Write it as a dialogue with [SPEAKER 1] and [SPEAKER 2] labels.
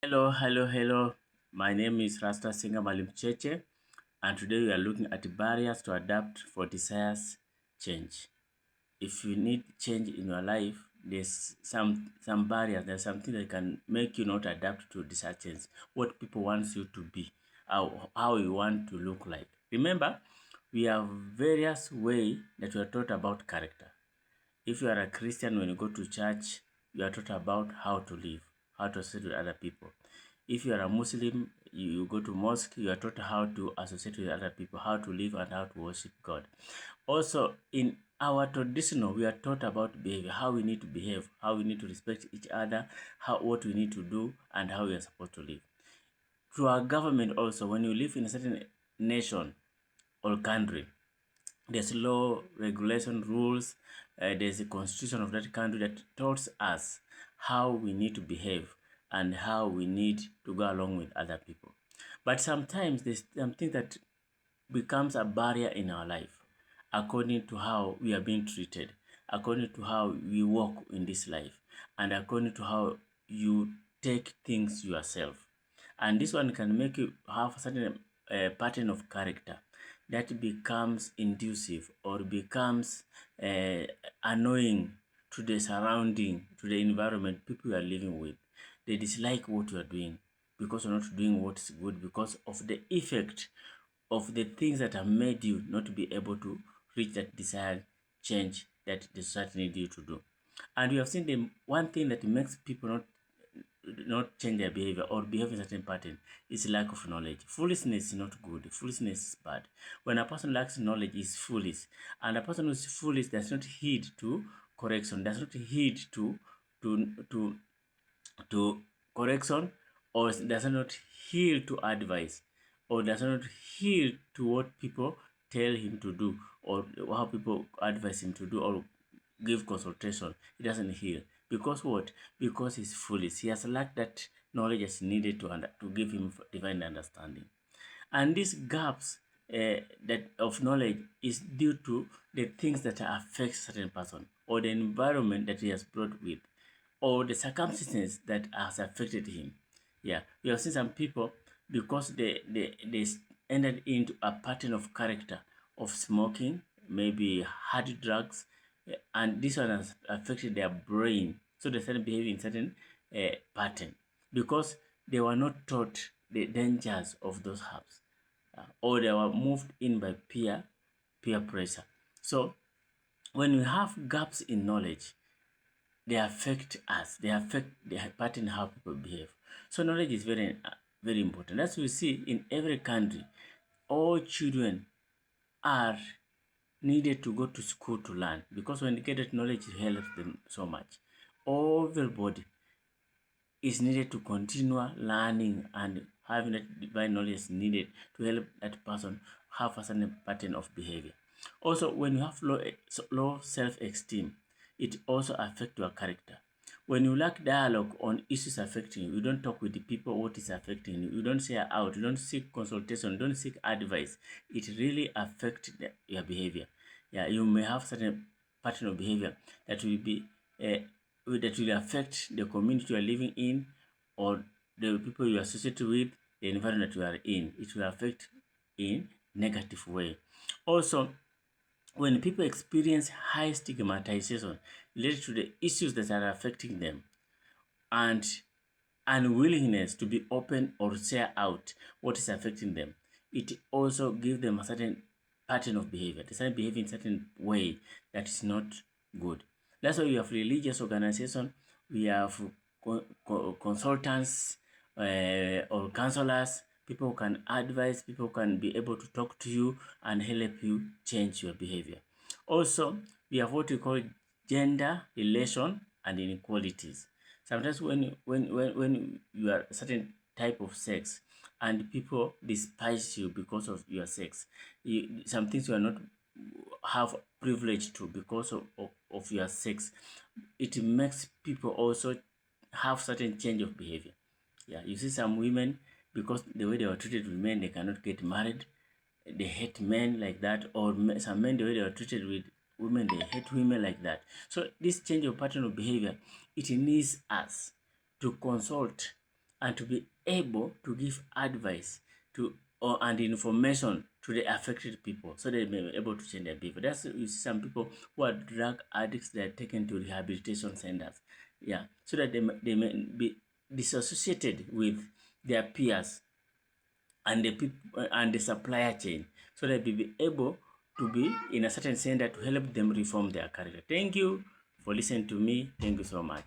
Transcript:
[SPEAKER 1] Hello. My name is Rasta Singer Mwalimu Cheche, and today we are looking at barriers to adapt for desires change. If you need change in your life, there's some barriers. There's something that can make you not adapt to desire change. What people want you to be, how you want to look like. Remember, we have various ways that we are taught about character. If you are a Christian, when you go to church, you are taught about how to live, how to associate with other people. If you are a Muslim, you go to mosque, you are taught how to associate with other people, how to live and how to worship God. Also, in our traditional, we are taught about behavior, how we need to behave, how we need to respect each other, what we need to do, and how we are supposed to live. To our government also, when you live in a certain nation or country, there's law, regulation, rules. There's a constitution of that country that tells us how we need to behave and how we need to go along with other people. But sometimes there's something that becomes a barrier in our life according to how we are being treated, according to how we walk in this life, and according to how you take things yourself. And this one can make you have a certain pattern of character that becomes inducive or becomes annoying to the surrounding, to the environment people you are living with. They dislike what you are doing because you're not doing what is good, because of the effect of the things that have made you not to be able to reach that desired change that the society need you to do. And we have seen the one thing that makes people not change their behavior or behave in a certain pattern is lack of knowledge. Foolishness is not good. Foolishness is bad. When a person lacks knowledge, is foolish, and a person who is foolish does not heed to correction, does not heed to to to correction, or does not heed to advice, or does not heed to what people tell him to do, or how people advise him to do, or give consultation. He doesn't hear. Because what? Because he's foolish. He has lacked that knowledge as needed to give him divine understanding. And these gaps that of knowledge is due to the things that affect certain person, or the environment that he has brought with, or the circumstances that has affected him. Yeah, we have seen some people because they entered into a pattern of character of smoking, maybe hard drugs, and this one has affected their brain. So they started behaving in certain pattern because they were not taught the dangers of those herbs, or they were moved in by peer pressure. So when we have gaps in knowledge, they affect us. They affect the pattern how people behave. So knowledge is very important. As we see in every country, all children are needed to go to school to learn, because when they get that knowledge, it helps them so much. Everybody is needed to continue learning and having that divine knowledge needed to help that person have a certain pattern of behavior. Also, when you have low self-esteem, it also affects your character. When you lack dialogue on issues affecting you, you don't talk with the people what is affecting you, you don't share out, you don't seek consultation, you don't seek advice, it really affects your behavior. Yeah, you may have certain pattern of behavior that will be uh, that will affect the community you are living in, or the people you associate with, the environment you are in. It will affect in negative way. Also, when people experience high stigmatization related to the issues that are affecting them, and unwillingness to be open or share out what is affecting them, it also gives them a certain pattern of behavior. They start behaving in a certain way that is not good. That's why we have religious organization, we have consultants, or counselors, people who can advise, people who can be able to talk to you and help you change your behavior. Also, we have what we call gender relation and inequalities. Sometimes when you are a certain type of sex and people despise you because of your sex, some things you are not have privilege to because of your sex, it makes people also have certain change of behavior. Yeah, you see some women, because the way they were treated with men, they cannot get married. They hate men like that, or some men, the way they are treated with women, they hate women like that. So this change of pattern of behavior, it needs us to consult and to be able to give advice to and information to the affected people so they may be able to change their behavior. That's you see some people who are drug addicts, they are taken to rehabilitation centers. Yeah, so that they may be disassociated with their peers and the people and the supplier chain so that they be able to be in a certain center to help them reform their career. Thank you for listening to me. Thank you so much.